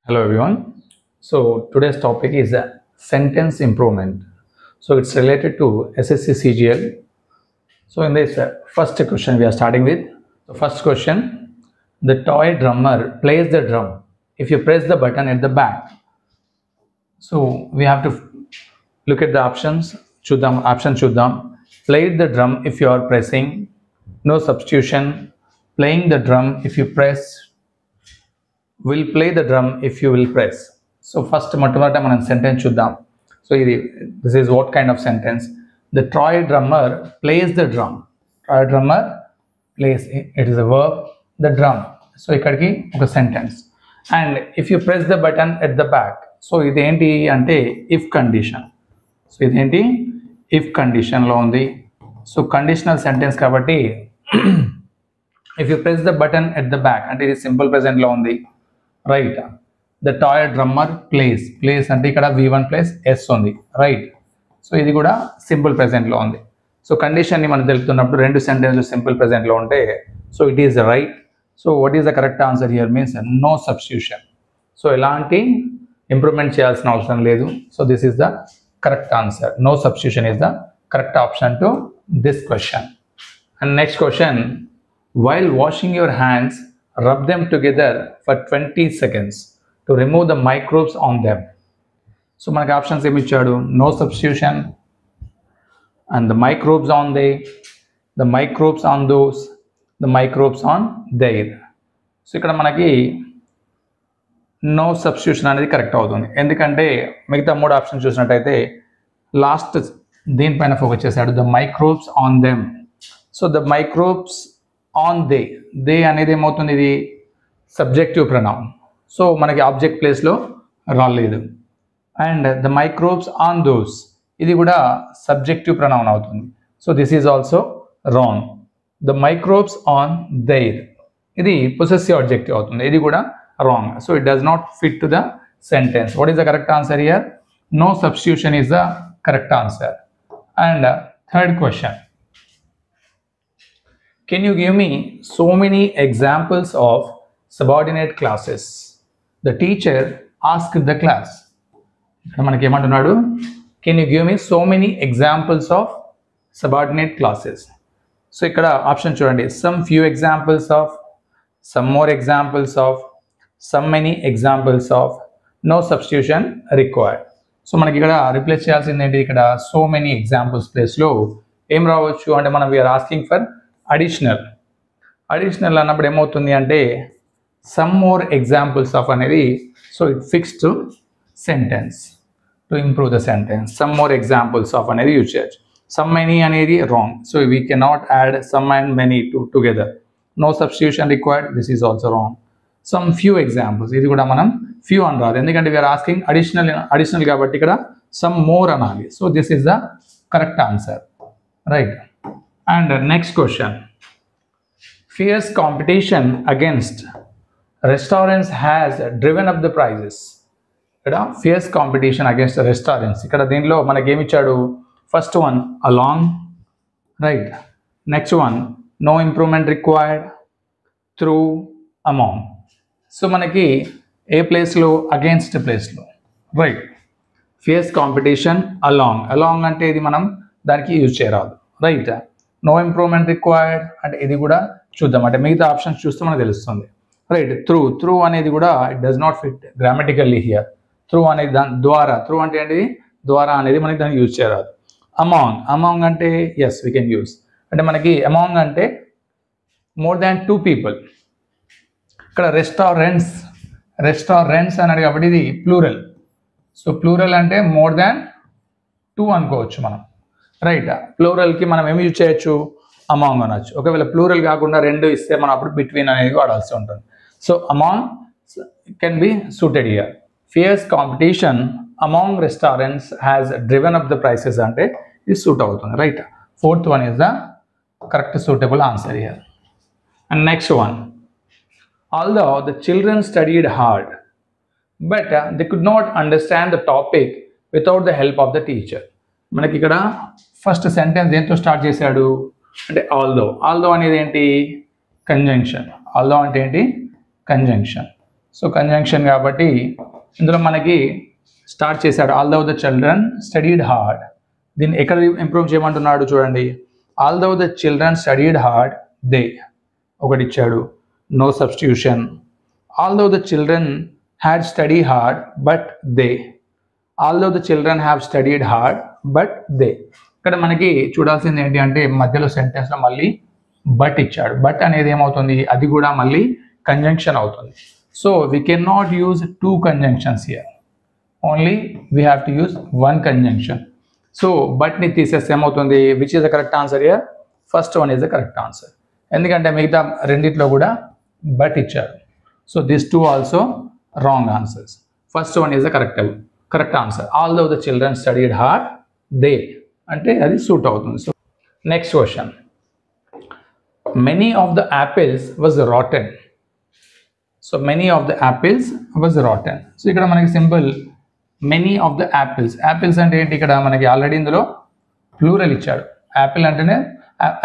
Hello everyone. So today's topic is sentence improvement. So it's related to SSC CGL. So in this first question we are starting with. The first question, the toy drummer plays the drum if you press the button at the back. So we have to look at the options. Chuddam. Play the drum if you are pressing. No substitution. Playing the drum if you press. Will play the drum if you will press. So first మొట్టమొదట మనం sentence చూద్దాం. So this is what kind of sentence? The toy drummer plays the drum. Toy drummer plays, it is a verb, the drum. So ఇక్కడికి ఒక sentence. And if you press the button at the back, so ఇదేంటి అంటే if condition. So ఇదేంటి if కండిషన్లో ఉంది. So conditional sentence కాబట్టి if you press the button at the back అంటే ఇది సింపుల్ ప్రెజెంట్లో ఉంది, right. The toy drummer place అంటే ఇక్కడ V1 ప్లస్ ఎస్ ఉంది, రైట్. సో ఇది కూడా సింపుల్ ప్రెజెంట్లో ఉంది. సో కండిషన్ని మనం తెలుపుతున్నప్పుడు రెండు సెంటెన్స్లు సింపుల్ ప్రెజెంట్లో ఉంటే so it is right. So what is the correct answer here means no substitution. So ఎలాంటి ఇంప్రూవ్మెంట్ చేయాల్సిన అవసరం లేదు. So this is the correct answer. No substitution is the correct option to this question. And next question, while washing your hands, rub them together for 20 seconds to remove the microbes on them. So మనకి options ఏమి ఇచ్చాడు? No substitution, and the microbes on they, the microbes on those, the microbes on their. So ఇక్కడ మనకి no substitution అనేది correct అవుతుంది. ఎందుకంటే మిగతా మూడు ఆప్షన్స్ చూసినట్టయితే లాస్ట్ దీనిపైన ఫోకస్ చేశాడు, the microbes on them. So the microbes on they అనేది ఏమవుతుంది, ఇది సబ్జెక్టివ్ ప్రొనౌన్. సో మనకి ఆబ్జెక్ట్ ప్లేస్లో రాలేదు. And the microbes on those ఇది కూడా సబ్జెక్టివ్ ప్రొనౌన్ అవుతుంది. So this is also wrong. The microbes on their ఇది పొసెసివ్ ఆబ్జెక్టివ్ అవుతుంది, ఇది కూడా wrong. So it does not fit to the sentence. What is the correct answer here? No substitution is the correct answer. And third question, can you give me so many examples of subordinate classes? The teacher asked the class. ఇక్కడ మనకి ఏమంటున్నాడు, can you give me so many examples of subordinate classes? So ఇక్కడ option చూడండి, some few examples of, some more examples of, some many examples of, no substitution required. So మనకి ఇక్కడ replace చేయాల్సింది ఏంటి, ఇక్కడ so many examples ప్లేస్లో ఏం రావచ్చు అంటే మనం వీఆర్ ఆస్కింగ్ ఫర్ అడిషనల్ అన్నప్పుడు ఏమవుతుంది అంటే సమ్ మోర్ ఎగ్జాంపుల్స్ ఆఫ్ అనేది, so it fix to sentence to improve the sentence. Some more examples of అనేది యూజ్ చేయొచ్చు. సమ్ మెనీ అనేది wrong. So we cannot add some and many together. No substitution required, this is also wrong. Some few examples, ఇది కూడా మనం few అని రాదు, ఎందుకంటే we are asking additional కాబట్టి ఇక్కడ సమ్ మోర్ అనాలి. So this is the correct answer, right. And next question, fierce competition against restaurants has driven up the prices. ఇక్కడ fierce competition against restaurants, ఇక్కడ దీనిలో మనకి ఏమి ఇచ్చాడు, first one along, right. Next one no improvement required, through, among. So మనకి ఏ ప్లేస్లో, against ప్లేస్లో, రైట్. ఫియర్స్ కాంపిటీషన్ అలాంగ్ అంటే ఇది మనం దానికి యూజ్ చేయరాదు, రైట్. నో ఇంప్రూవ్మెంట్ రిక్వైర్డ్ అంటే ఇది కూడా చూద్దాం, అంటే మిగతా ఆప్షన్స్ చూస్తే మనకు తెలుస్తుంది, రైట్. త్రూ అనేది కూడా it does not fit grammatically here. Through అనేది దాని ద్వారా, త్రూ అంటే ఏంటి, ద్వారా అనేది మనకి దాన్ని యూజ్ చేయరాదు. అమాంగ్ అంటే ఎస్ వీ కెన్ యూజ్, అంటే మనకి అమాంగ్ అంటే మోర్ దాన్ 2 people. ఇక్కడ రెస్టారెంట్స్ అన్నాడు కాబట్టి ఇది ప్లూరల్. సో ప్లూరల్ అంటే మోర్ దాన్ 2 అనుకోవచ్చు మనం, రైట్. ప్లూరల్కి మనం ఏమి యూజ్ చేయొచ్చు, అమాంగ్ అనొచ్చు. ఒకవేళ ప్లూరల్ కాకుండా 2 ఇస్తే మనం అప్పుడు బిట్వీన్ అనేది వాడాల్సి ఉంటుంది. So among can be suited here. Fears competition among restaurants has driven up the prices అంటే ఇది సూట్ అవుతుంది, right. Fourth one is the correct suitable answer here. And next one, although the children studied hard but they could not understand the topic without the help of the teacher. మనకి ఇక్కడ first sentence దేంతో start చేశాడు అంటే although అనేది ఏంటి, conjunction. Although అంటే ఏంటి, conjunction. So conjunction కాబట్టి ఇందులో మనకి స్టార్ట్ చేశాడు although the children studied hard. దీన్ని ఎక్కడ ఇంప్రూవ్ చేయమంటున్నాడు చూడండి. Although the children studied hard they ఒకటి ఇచ్చాడు, no substitution. Although the children had study hard but they. Although the children have studied hard but they. ఇక్కడ మనకి చూడాల్సింది ఏంటి అంటే మధ్యలో సెంటెన్స్లో మళ్ళీ బట్ ఇచ్చాడు. బట్ అనేది ఏమవుతుంది, అది కూడా మళ్ళీ కంజంక్షన్ అవుతుంది. So we can not use two conjunctions here, only we have to use one conjunction. So బట్ని తీసేస్తే ఏమవుతుంది, which is the correct answer here? First one is the correct answer. ఎందుకంటే మిగతా రెండిట్లో కూడా బట్ ఇచ్చారు. So this two also wrong answers. First one is the correct answer. Although the children studied hard they అంటే అది suit అవుతుంది. So next question, many of the apples was rotten. So many of the apples was rotten. So ఇక్కడ మనకి simple many of the apples. Apples అంటే ఏంటి, ఇక్కడ మనకి already ఇందులో ప్లూరల్ ఇచ్చాడు. యాపిల్ అంటేనే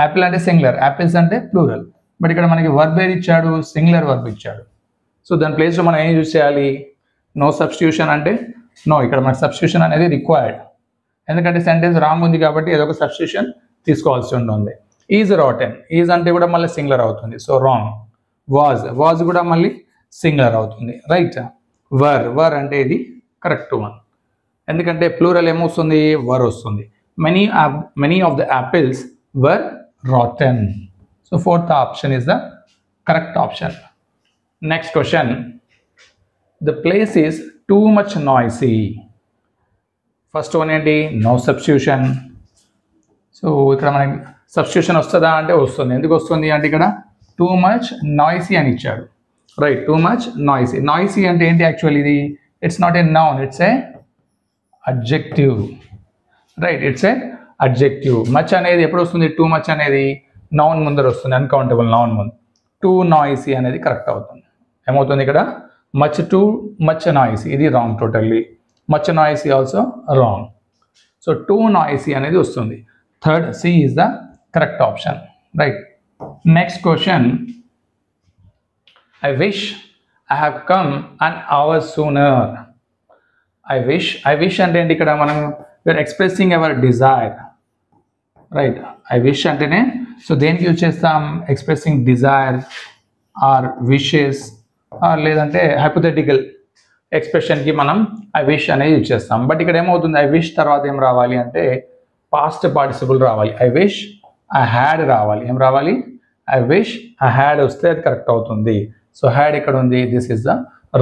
యాపిల్ అంటే సింగులర్, యాపిల్స్ అంటే ప్లూరల్. బట్ ఇక్కడ మనకి వర్బ్ ఏది ఇచ్చాడు, సింగులర్ వర్బ్ ఇచ్చాడు. సో దాని ప్లేస్లో మనం ఏం యూజ్ చేయాలి, నో సబ్స్టిట్యూషన్ అంటే నో. ఇక్కడ మనకి సబ్స్టిట్యూషన్ అనేది రిక్వైర్డ్, ఎందుకంటే సెంటెన్స్ రాంగ్ ఉంది కాబట్టి ఏదో ఒక సబ్స్టిట్యూషన్ తీసుకోవాల్సి ఉంటుంది. ఈజ్ రాటెన్, ఈజ్ అంటే కూడా మళ్ళీ సింగులర్ అవుతుంది, సో రాంగ్. వాజ్ కూడా మళ్ళీ సింగులర్ అవుతుంది, రైట్. వర్ అంటే ఇది కరెక్ట్ వన్, ఎందుకంటే ప్లూరల్ ఏమొస్తుంది, వర్ వస్తుంది. Many of the apples were rotten. So fourth option is the correct option. Next question, the place is two much noisy. First one ఏంటి, no substitution. So ఇక్కడ మనకి substitution వస్తుందా అంటే వస్తుంది. ఎందుకు వస్తుంది అంటే ఇక్కడ టూ మచ్ నాయిసీ అని ఇచ్చాడు, రైట్. Too much noisy. నాయిసీ అంటే ఏంటి యాక్చువల్, ఇది it's not a noun, it's a adjective, right. It's a adjective. Much అనేది ఎప్పుడు వస్తుంది, టూ మచ్ అనేది నౌన్ ముందర వస్తుంది, అన్కౌంటబుల్ నౌన్ ముందు. టూ నాయిసీ అనేది కరెక్ట్ అవుతుంది. ఏమవుతుంది ఇక్కడ, మచ్ టూ మచ్ నాయిసీ, ఇది wrong totally. Much noisy also wrong. So too noisy అనేది వస్తుంది. Third C is the correct option, right. Next question, I wish I have come an hour sooner. I wish అంటే ఏంటి, ఇక్కడ మనం we are expressing our desire, right. I wish అంటేనే so దేనికి use చేస్తాం, expressing desire or wishes, లేదంటే hypothetical ఎక్స్ప్రెషన్కి మనం ఐ విష్ అనేది యూజ్ చేస్తాం. బట్ ఇక్కడ ఏమవుతుంది, ఐ విష్ తర్వాత ఏం రావాలి అంటే పాస్ట్ పార్టిసిపుల్ రావాలి. ఐ విష్ ఐ హ్యాడ్ రావాలి. ఏం రావాలి, ఐ విష్ ఐ హ్యాడ్ వస్తే అది కరెక్ట్ అవుతుంది. సో హ్యాడ్ ఇక్కడ ఉంది, this is the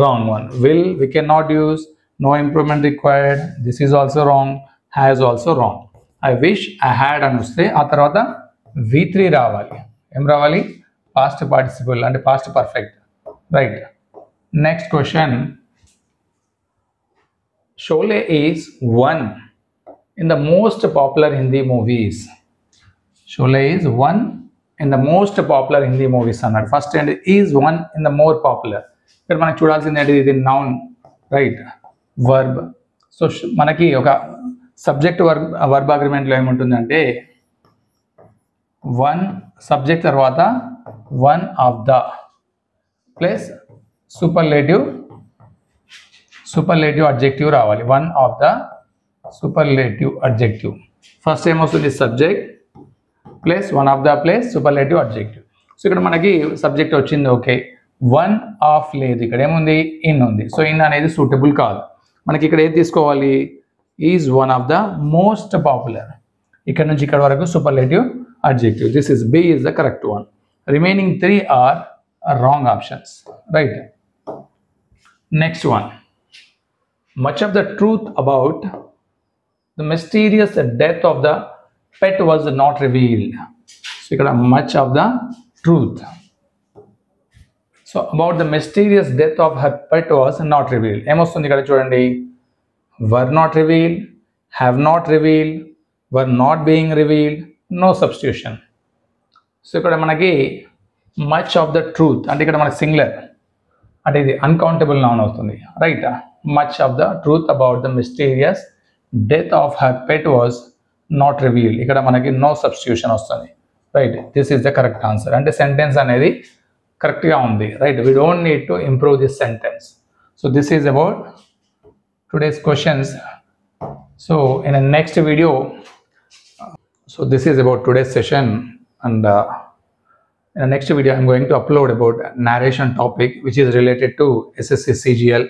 wrong one. Will we can not use, no improvement required, this is also wrong. Has also wrong. I wish I had అని వస్తే ఆ తర్వాత V3 రావాలి. ఏం రావాలి, పాస్ట్ పార్టిసిపుల్ అంటే past perfect, right. Next question, Sholay is one in the most popular Hindi movies. Sholay is one in the most popular Hindi movies అన్నాడు. First and is one in the more popular. ఇక్కడ మనకు చూడాల్సింది ఏంటి, ఇది నౌన్, రైట్. వర్బ్. సో మనకి ఒక subject verb అగ్రిమెంట్లో ఏముంటుందంటే వన్ సబ్జెక్ట్ తర్వాత one of the plus superlative adjective రావాలి. One of the superlative adjective. First ఏమొస్తుంది, subject plus one of the plus superlative adjective. So ఇక్కడ మనకి సబ్జెక్ట్ వచ్చింది, ఓకే. వన్ ఆఫ్ లేదు, ఇక్కడ ఏముంది, ఇన్ ఉంది. సో ఇన్ అనేది సూటబుల్ కాదు. మనకి ఇక్కడ ఏది తీసుకోవాలి, is one of the most popular. ఇక్కడ నుంచి ఇక్కడ వరకు superlative adjective. This is B is the correct one. Remaining three are wrong options, right. Next one, much of the truth about the mysterious death of the pet was not revealed. So ikkada much of the truth, so about the mysterious death of her pet was not revealed. Emostundi ikkada chudandi, were not revealed, have not revealed, were not being revealed, no substitution. So ఇక్కడ మనకి much of the truth అంటే ఇక్కడ మనకి singular అంటే ఇది uncountable noun అవుతుంది, right. Much of the truth about the mysterious death of her pet was not revealed. ఇక్కడ మనకి నో సబ్స్టిట్యూషన్ వస్తుంది, right. This is the correct answer. అంటే సెంటెన్స్ అనేది కరెక్ట్గా ఉంది, right? We don't need to improve this sentence. So this is about today's questions. So in the next video, so this is about today's session, and in the next video I'm going to upload about narration topic which is related to SSC CGL.